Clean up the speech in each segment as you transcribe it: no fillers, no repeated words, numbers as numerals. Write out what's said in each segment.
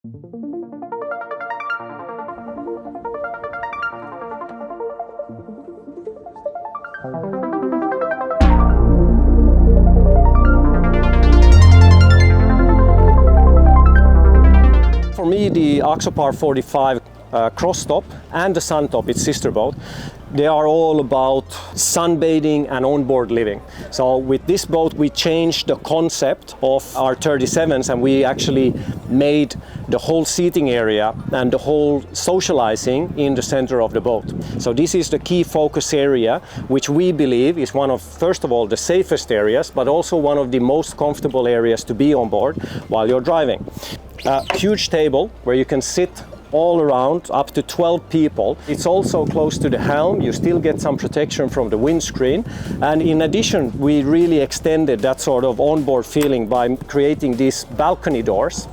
For me, the Axopar 45 cross top and the sun top, its sister boat, they are all about sunbathing and onboard living. So with this boat we changed the concept of our 37s, and we actually made the whole seating area and the whole socializing in the center of the boat. So this is the key focus area, which we believe is one of, first of all, the safest areas, but also one of the most comfortable areas to be on board while you're driving. A huge table where you can sit all around, up to 12 people. It's also close to the helm. You still get some protection from the windscreen. And in addition, we really extended that sort of onboard feeling by creating these balcony doors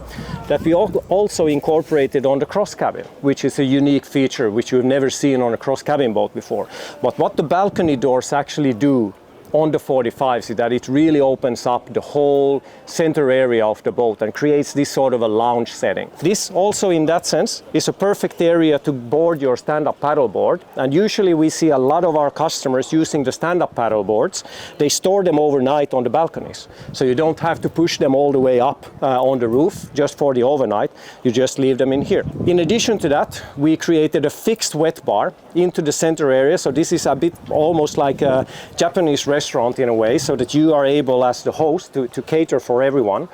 that we also incorporated on the cross cabin, which is a unique feature which you've never seen on a cross cabin boat before. But what the balcony doors actually do on the 45s is that it really opens up the whole center area of the boat and creates this sort of a lounge setting. This also, in that sense, is a perfect area to board your stand-up paddleboard. And usually we see a lot of our customers using the stand-up paddleboards. They store them overnight on the balconies. So you don't have to push them all the way up on the roof just for the overnight. You just leave them in here. In addition to that, we created a fixed wet bar into the center area. So this is a bit almost like a Japanese restaurant in a way, so that you are able as the host to cater for everyone.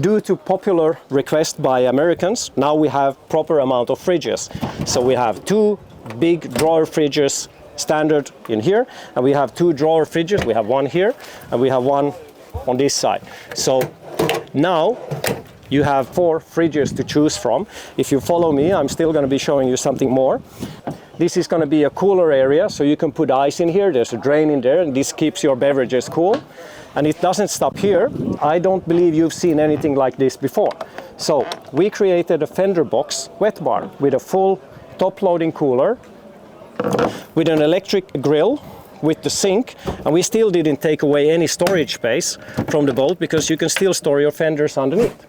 Due to popular request by Americans, now we have proper amount of fridges. So we have 2 big drawer fridges standard in here, and we have 2 drawer fridges. We have one here and we have one on this side. So now you have 4 fridges to choose from. If you follow me, I'm still going to be showing you something more. This is going to be a cooler area, so you can put ice in here. There's a drain in there, and this keeps your beverages cool. And it doesn't stop here. I don't believe you've seen anything like this before. So we created a fender box wet bar with a full top-loading cooler, with an electric grill, with the sink, and we still didn't take away any storage space from the boat because you can still store your fenders underneath.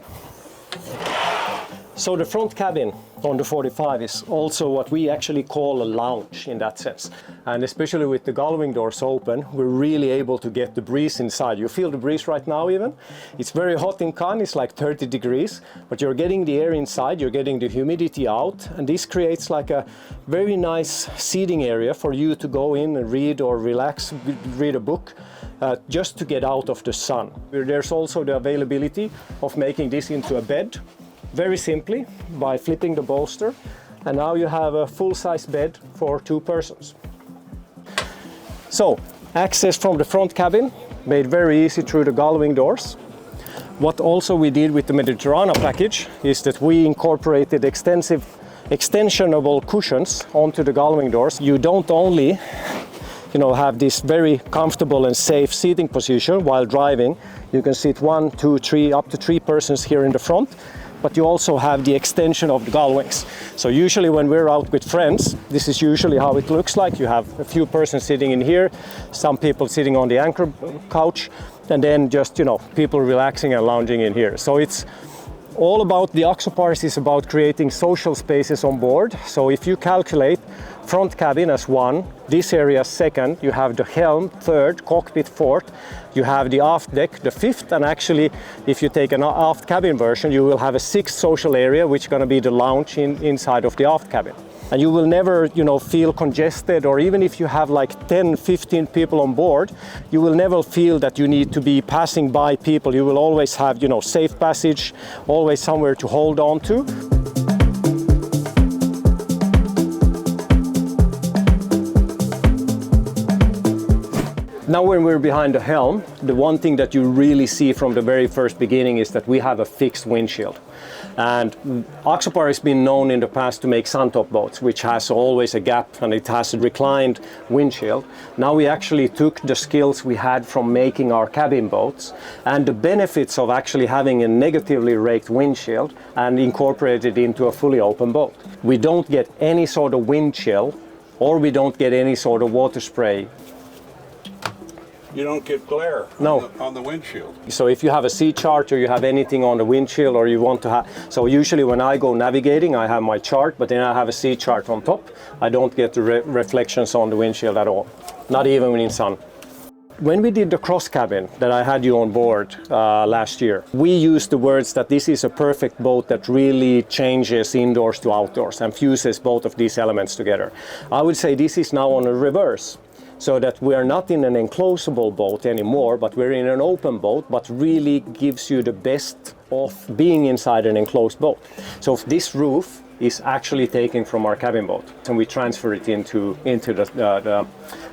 So the front cabin on the 45 is also what we actually call a lounge in that sense. And especially with the gullwing doors open, we're really able to get the breeze inside. You feel the breeze right now even. It's very hot in Cannes, it's like 30 degrees, but you're getting the air inside, you're getting the humidity out, and this creates like a very nice seating area for you to go in and read or relax, read a book. Just to get out of the sun. There's also the availability of making this into a bed, very simply by flipping the bolster, and now you have a full-size bed for 2 persons. So access from the front cabin made very easy through the gullwing doors. What also we did with the Mediterranean package is that we incorporated extensive extensionable cushions onto the gullwing doors. You don't only have this very comfortable and safe seating position while driving. You can sit 1, 2, 3, up to 3 persons here in the front, but you also have the extension of the gullwings. So usually when we're out with friends, this is usually how it looks like. You have a few persons sitting in here, some people sitting on the anchor couch, and then just, people relaxing and lounging in here. So it's all about the Axopars is about creating social spaces on board. So if you calculate front cabin as 1, this area as 2nd, you have the helm 3rd, cockpit 4th, you have the aft deck the 5th, and actually if you take an aft cabin version, you will have a 6th social area, which is going to be the lounge inside of the aft cabin. And you will never, feel congested, or even if you have like 10, 15 people on board, you will never feel that you need to be passing by people. You will always have, safe passage, always somewhere to hold on to. Now when we're behind the helm, the one thing that you really see from the very first beginning is that we have a fixed windshield. And Axopar has been known in the past to make suntop boats, which has always a gap and it has a reclined windshield. Now we actually took the skills we had from making our cabin boats and the benefits of actually having a negatively raked windshield and incorporated into a fully open boat. We don't get any sort of wind chill, or we don't get any sort of water spray you don't get glare No. on the windshield. So if you have a sea chart or you have anything on the windshield or you want to have, so usually when I go navigating, I have my chart, but then I have a sea chart on top. I don't get the reflections on the windshield at all, not even in sun. When we did the cross cabin that I had you on board last year, we used the words that this is a perfect boat that really changes indoors to outdoors and fuses both of these elements together. I would say this is now on a reverse, so that we are not in an enclosable boat anymore, but we're in an open boat, but really gives you the best of being inside an enclosed boat. So this roof is actually taken from our cabin boat, and we transfer it into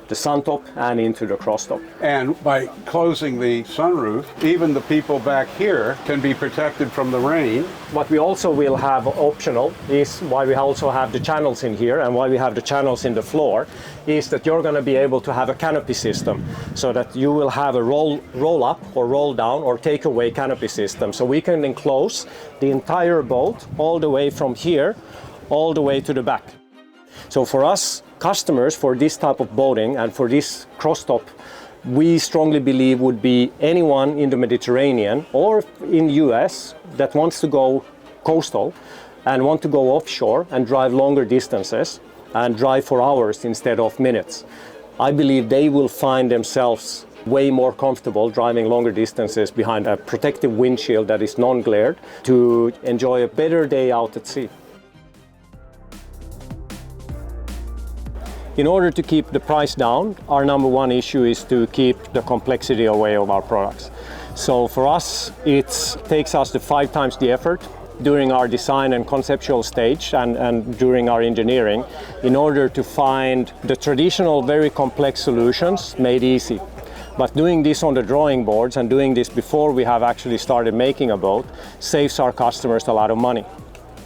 the sun top and into the cross top. And by closing the sunroof, even the people back here can be protected from the rain. What we also will have optional is why we also have the channels in here and why we have the channels in the floor is that you're going to be able to have a canopy system, so that you will have a roll up or roll down or take away canopy system. So we can enclose the entire boat all the way from here all the way to the back. So for us customers, for this type of boating and for this cross top, we strongly believe would be anyone in the Mediterranean or in the US that wants to go coastal and want to go offshore and drive longer distances and drive for hours instead of minutes. I believe they will find themselves way more comfortable driving longer distances behind a protective windshield that is non-glared to enjoy a better day out at sea. In order to keep the price down, our number one issue is to keep the complexity away of our products. So for us, it takes us to 5 times the effort during our design and conceptual stage and during our engineering in order to find the traditional very complex solutions made easy. But doing this on the drawing boards and doing this before we have actually started making a boat saves our customers a lot of money.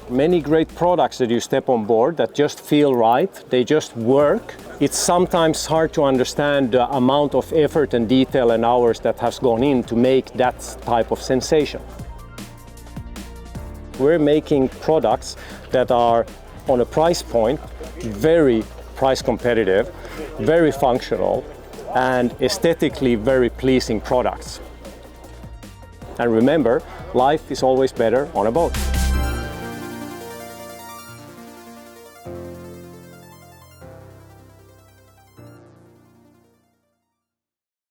Many great products that you step on board that just feel right, they just work. It's sometimes hard to understand the amount of effort and detail and hours that has gone in to make that type of sensation. We're making products that are on a price point very price competitive, very functional, and aesthetically very pleasing products. And remember, life is always better on a boat.